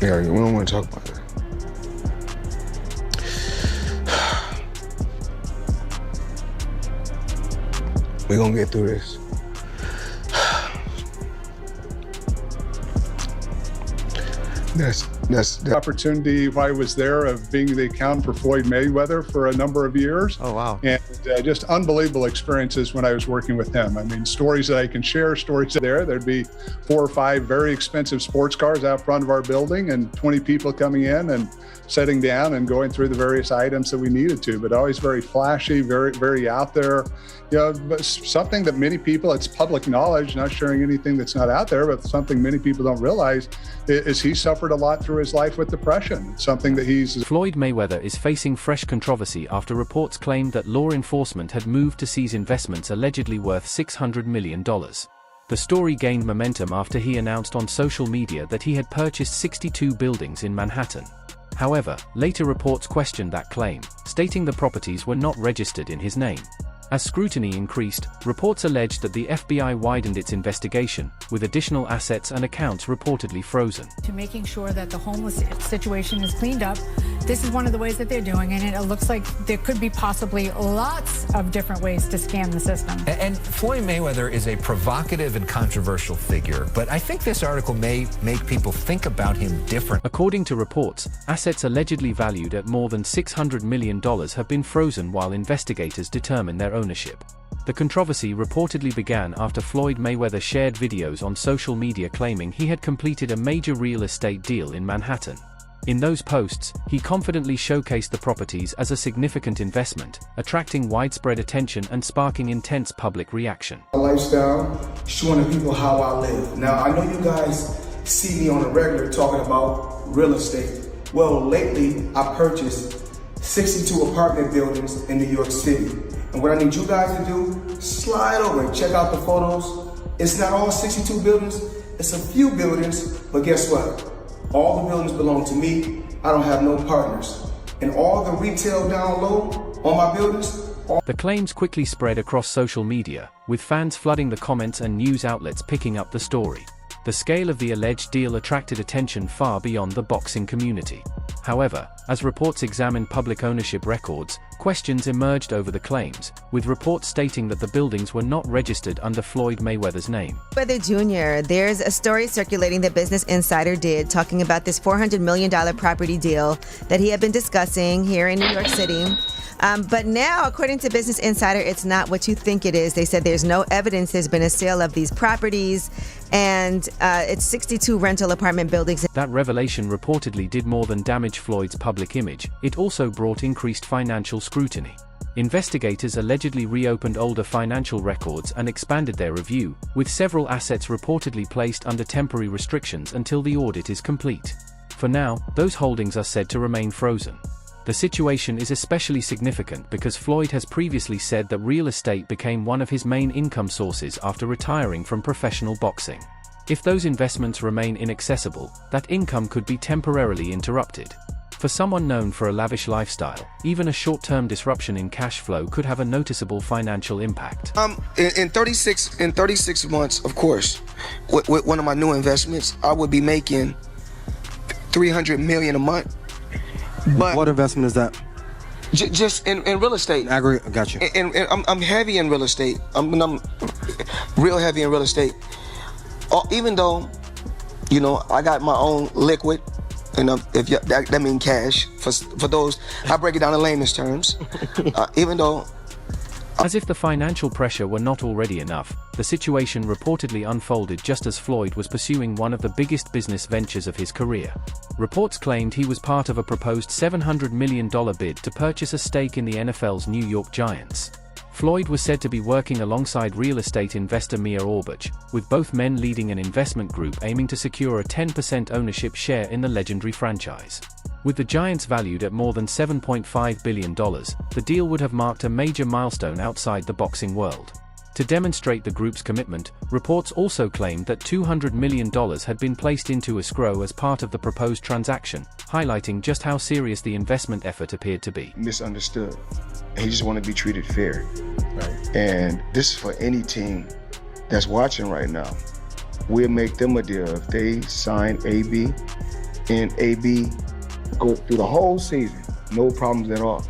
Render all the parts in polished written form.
Yeah, we don't want to talk about that. We're gonna get through this. That's the opportunity while I was there of being the accountant for Floyd Mayweather for a number of years. Oh, wow. And just unbelievable experiences when I was working with him. I mean, stories that I can share, stories there. There'd be 4 or 5 very expensive sports cars out front of our building and 20 people coming in and sitting down and going through the various items that we needed to, but always very flashy, very, very out there. You know, but something that many people, it's public knowledge, not sharing anything that's not out there, but something many people don't realize is he suffered a lot through his life with depression. It's something that he's... Floyd Mayweather is facing fresh controversy after reports claimed that law enforcement had moved to seize investments allegedly worth $600 million. The story gained momentum after he announced on social media that he had purchased 62 buildings in Manhattan. However, later reports questioned that claim, stating the properties were not registered in his name. As scrutiny increased, reports alleged that the FBI widened its investigation, with additional assets and accounts reportedly frozen. To making sure that the homeless situation is cleaned up, this is one of the ways that they're doing it, and it looks like there could be possibly lots of different ways to scam the system. And Floyd Mayweather is a provocative and controversial figure, but I think this article may make people think about him different. According to reports, assets allegedly valued at more than $600 million have been frozen while investigators determine their ownership. The controversy reportedly began after Floyd Mayweather shared videos on social media claiming he had completed a major real estate deal in Manhattan. In those posts, he confidently showcased the properties as a significant investment, attracting widespread attention and sparking intense public reaction. My lifestyle, showing the people how I live. Now, I know you guys see me on a regular talking about real estate. Well, lately, I purchased 62 apartment buildings in New York City. And what I need you guys to do, slide over and check out the photos. It's not all 62 buildings, it's a few buildings, but guess what? All the buildings belong to me. I don't have no partners. And all the retail down low on my buildings. The claims quickly spread across social media, with fans flooding the comments and news outlets picking up the story. The scale of the alleged deal attracted attention far beyond the boxing community. However, as reports examined public ownership records, questions emerged over the claims, with reports stating that the buildings were not registered under Floyd Mayweather's name. Mayweather Jr., there's a story circulating that Business Insider did talking about this $400 million property deal that he had been discussing here in New York City. But now, according to Business Insider, it's not what you think it is. They said there's no evidence there's been a sale of these properties, and it's 62 rental apartment buildings. That revelation reportedly did more than damage Floyd's public image. It also brought increased financial scrutiny. Investigators allegedly reopened older financial records and expanded their review, with several assets reportedly placed under temporary restrictions until the audit is complete. For now, those holdings are said to remain frozen. The situation is especially significant because Floyd has previously said that real estate became one of his main income sources after retiring from professional boxing. If those investments remain inaccessible, that income could be temporarily interrupted. For someone known for a lavish lifestyle, even a short-term disruption in cash flow could have a noticeable financial impact. In 36 months, of course, with one of my new investments, I would be making $300 million a month. But what investment is that? Just in real estate. I got you. And I'm heavy in real estate. I'm real heavy in real estate. Even though, you know, I got my own liquid, and that means cash. For those, I break it down in layman's terms. Even though. As if the financial pressure were not already enough, the situation reportedly unfolded just as Floyd was pursuing one of the biggest business ventures of his career. Reports claimed he was part of a proposed $700 million bid to purchase a stake in the NFL's New York Giants. Floyd was said to be working alongside real estate investor Mia Orbach, with both men leading an investment group aiming to secure a 10% ownership share in the legendary franchise. With the Giants valued at more than $7.5 billion, the deal would have marked a major milestone outside the boxing world. To demonstrate the group's commitment, reports also claimed that $200 million had been placed into escrow as part of the proposed transaction, highlighting just how serious the investment effort appeared to be. misunderstood. He just want to be treated fair. Right. And this is for any team that's watching right now. We'll make them a deal. If they sign AB and AB go through the whole season, no problems at all.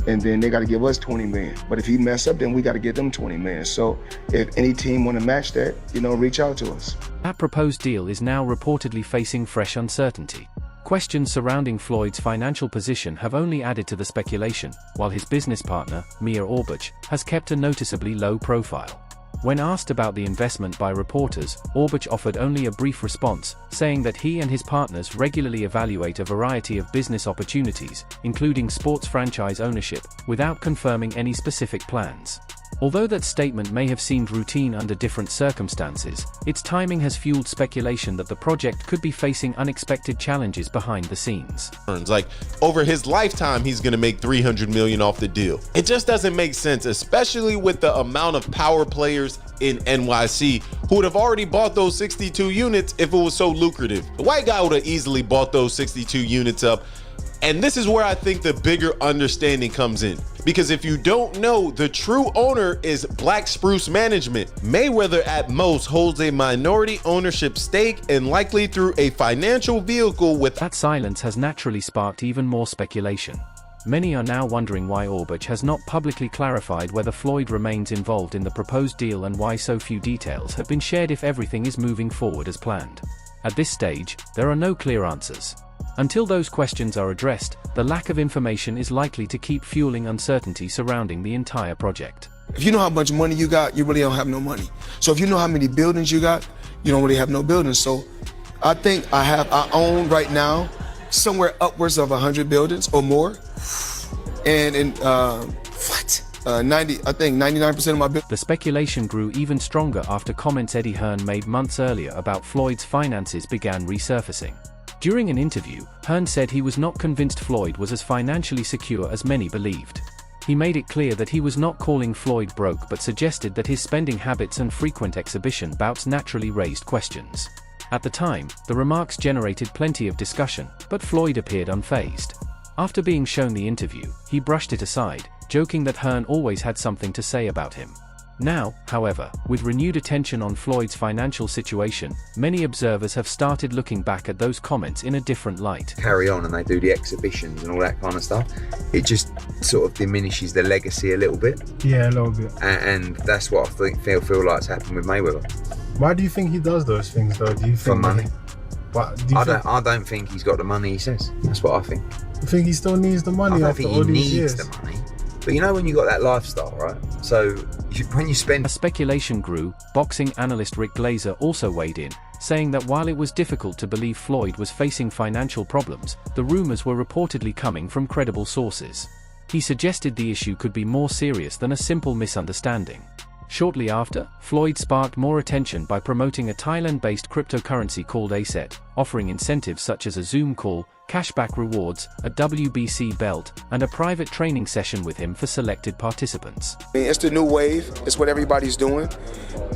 And then they got to give us 20 million. But if he mess up, then we got to give them 20 million. So if any team want to match that, reach out to us. That proposed deal is now reportedly facing fresh uncertainty. Questions surrounding Floyd's financial position have only added to the speculation, while his business partner, Mia Orbach, has kept a noticeably low profile. When asked about the investment by reporters, Orbach offered only a brief response, saying that he and his partners regularly evaluate a variety of business opportunities, including sports franchise ownership, without confirming any specific plans. Although that statement may have seemed routine under different circumstances, its timing has fueled speculation that the project could be facing unexpected challenges behind the scenes. Like, over his lifetime, he's going to make $300 million off the deal. It just doesn't make sense, especially with the amount of power players in NYC who would have already bought those 62 units if it was so lucrative. The white guy would have easily bought those 62 units up. And this is where I think the bigger understanding comes in. Because if you don't know, the true owner is Black Spruce Management. Mayweather at most holds a minority ownership stake, and likely through a financial vehicle with... That silence has naturally sparked even more speculation. Many are now wondering why Orbach has not publicly clarified whether Floyd remains involved in the proposed deal and why so few details have been shared if everything is moving forward as planned. At this stage, there are no clear answers. Until those questions are addressed, the lack of information is likely to keep fueling uncertainty surrounding the entire project. If you know how much money you got, you really don't have no money. So if you know how many buildings you got, you don't really have no buildings. So I think I own right now somewhere upwards of 100 buildings or more. And in 99% of my buildings. The speculation grew even stronger after comments Eddie Hearn made months earlier about Floyd's finances began resurfacing. During an interview, Hearn said he was not convinced Floyd was as financially secure as many believed. He made it clear that he was not calling Floyd broke, but suggested that his spending habits and frequent exhibition bouts naturally raised questions. At the time, the remarks generated plenty of discussion, but Floyd appeared unfazed. After being shown the interview, he brushed it aside, joking that Hearn always had something to say about him. Now, however, with renewed attention on Floyd's financial situation, many observers have started looking back at those comments in a different light. Carry on and they do the exhibitions and all that kind of stuff. It just sort of diminishes the legacy a little bit. Yeah, a little bit. And that's what I feel like's happened with Mayweather. Why do you think he does those things though? Do you think for money? I don't think he's got the money he says. That's what I think. You think he still needs the money after all these years? I don't think he needs the money. But you know when you got that lifestyle, right? So when you spend... As speculation grew, boxing analyst Rick Glazer also weighed in, saying that while it was difficult to believe Floyd was facing financial problems, the rumors were reportedly coming from credible sources. He suggested the issue could be more serious than a simple misunderstanding. Shortly after, Floyd sparked more attention by promoting a Thailand-based cryptocurrency called Asset, offering incentives such as a Zoom call, cashback rewards, a WBC belt, and a private training session with him for selected participants. It's the new wave. It's what everybody's doing.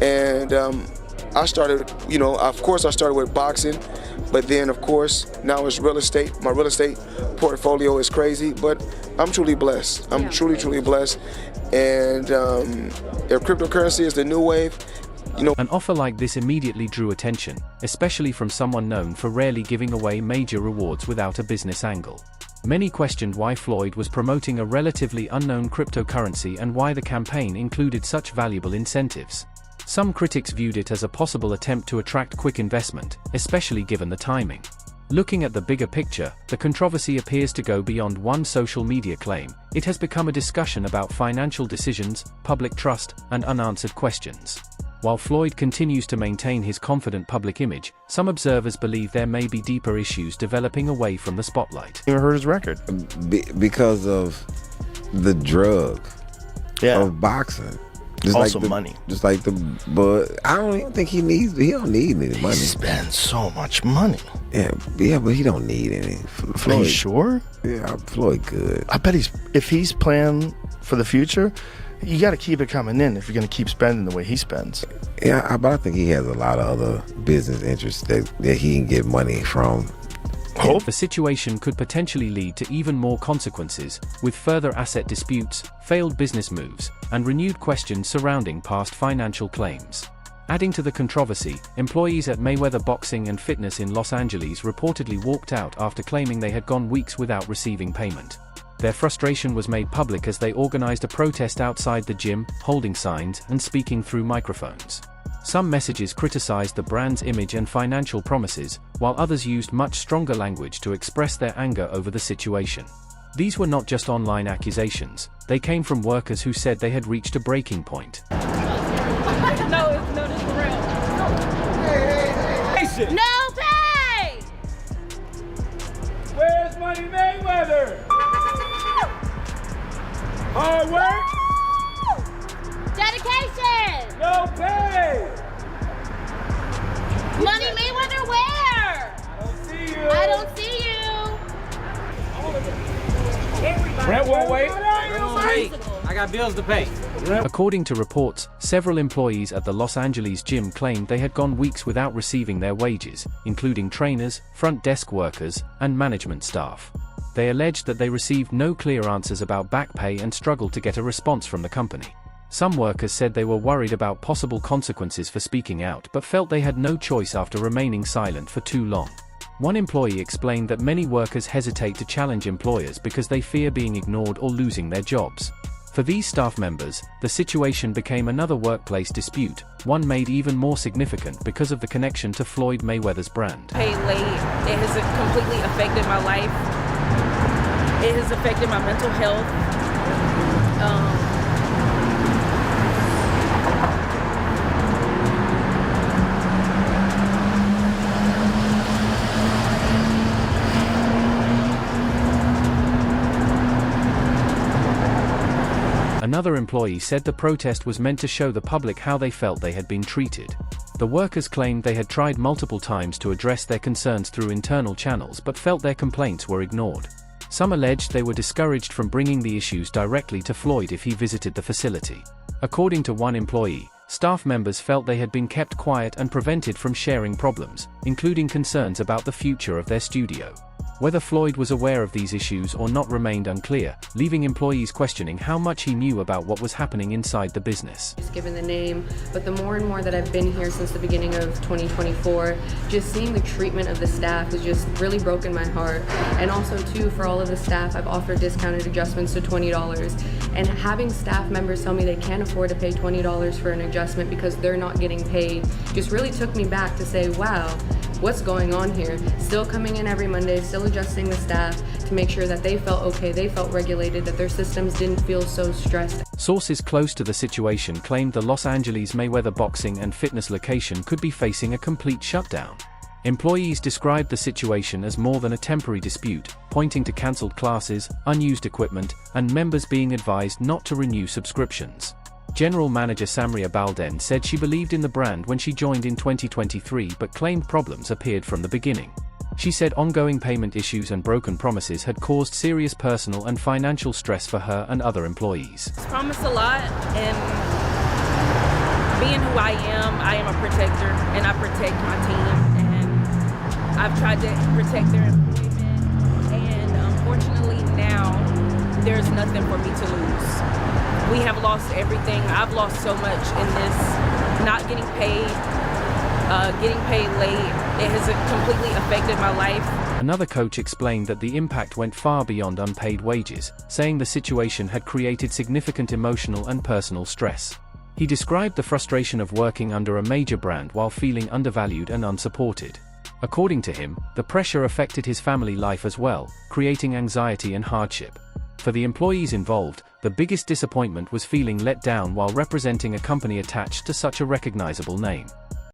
And I started, of course I started with boxing, but then of course now it's real estate. My real estate portfolio is crazy, but I'm truly blessed. I'm truly blessed. And if cryptocurrency is the new wave, An offer like this immediately drew attention, especially from someone known for rarely giving away major rewards without a business angle. Many questioned why Floyd was promoting a relatively unknown cryptocurrency and why the campaign included such valuable incentives. Some critics viewed it as a possible attempt to attract quick investment, especially given the timing. Looking at the bigger picture, the controversy appears to go beyond one social media claim. It has become a discussion about financial decisions, public trust, and unanswered questions. While Floyd continues to maintain his confident public image, some observers believe there may be deeper issues developing away from the spotlight. You heard his record? Because of the drug of boxing. Just also money. But I don't even think he don't need any money. He spends so much money. Yeah, but he don't need any. Floyd, are you sure? Yeah, Floyd good. I bet if he's playing for the future, you got to keep it coming in if you're going to keep spending the way he spends. Yeah, but I think he has a lot of other business interests that he can get money from. The situation could potentially lead to even more consequences, with further asset disputes, failed business moves, and renewed questions surrounding past financial claims. Adding to the controversy, employees at Mayweather Boxing and Fitness in Los Angeles reportedly walked out after claiming they had gone weeks without receiving payment. Their frustration was made public as they organized a protest outside the gym, holding signs and speaking through microphones. Some messages criticized the brand's image and financial promises, while others used much stronger language to express their anger over the situation. These were not just online accusations, they came from workers who said they had reached a breaking point. No, this is real. No pay! Where's Money Mayweather? Hard work? Dedication! No pay! Money Mayweather where? I don't see you. I don't see you. Rent won't wait. I got bills to pay. According to reports, several employees at the Los Angeles gym claimed they had gone weeks without receiving their wages, including trainers, front desk workers, and management staff. They alleged that they received no clear answers about back pay and struggled to get a response from the company. Some workers said they were worried about possible consequences for speaking out but felt they had no choice after remaining silent for too long. One employee explained that many workers hesitate to challenge employers because they fear being ignored or losing their jobs. For these staff members, the situation became another workplace dispute, one made even more significant because of the connection to Floyd Mayweather's brand. Paid late, it has completely affected my life. It has affected my mental health. Another employee said the protest was meant to show the public how they felt they had been treated. The workers claimed they had tried multiple times to address their concerns through internal channels but felt their complaints were ignored. Some alleged they were discouraged from bringing the issues directly to Floyd if he visited the facility. According to one employee, staff members felt they had been kept quiet and prevented from sharing problems, including concerns about the future of their studio. Whether Floyd was aware of these issues or not remained unclear, leaving employees questioning how much he knew about what was happening inside the business. Just given the name, but the more and more that I've been here since the beginning of 2024, just seeing the treatment of the staff has just really broken my heart. And also too, for all of the staff, I've offered discounted adjustments to $20. And having staff members tell me they can't afford to pay $20 for an adjustment because they're not getting paid just really took me back to say, wow, what's going on here? Still coming in every Monday, still adjusting the staff to make sure that they felt okay, they felt regulated, that their systems didn't feel so stressed. Sources close to the situation claimed the Los Angeles Mayweather Boxing and Fitness location could be facing a complete shutdown. Employees described the situation as more than a temporary dispute, pointing to cancelled classes, unused equipment, and members being advised not to renew subscriptions. General Manager Samria Balden said she believed in the brand when she joined in 2023 but claimed problems appeared from the beginning. She said ongoing payment issues and broken promises had caused serious personal and financial stress for her and other employees. It's promised a lot, and being who I am a protector, and I protect my team, and I've tried to protect their employment, and unfortunately now there's nothing for me to lose. We have lost everything. I've lost so much in this, not getting paid late. It has completely affected my life. Another coach explained that the impact went far beyond unpaid wages, saying the situation had created significant emotional and personal stress. He described the frustration of working under a major brand while feeling undervalued and unsupported. According to him, the pressure affected his family life as well, creating anxiety and hardship. For the employees involved, the biggest disappointment was feeling let down while representing a company attached to such a recognizable name.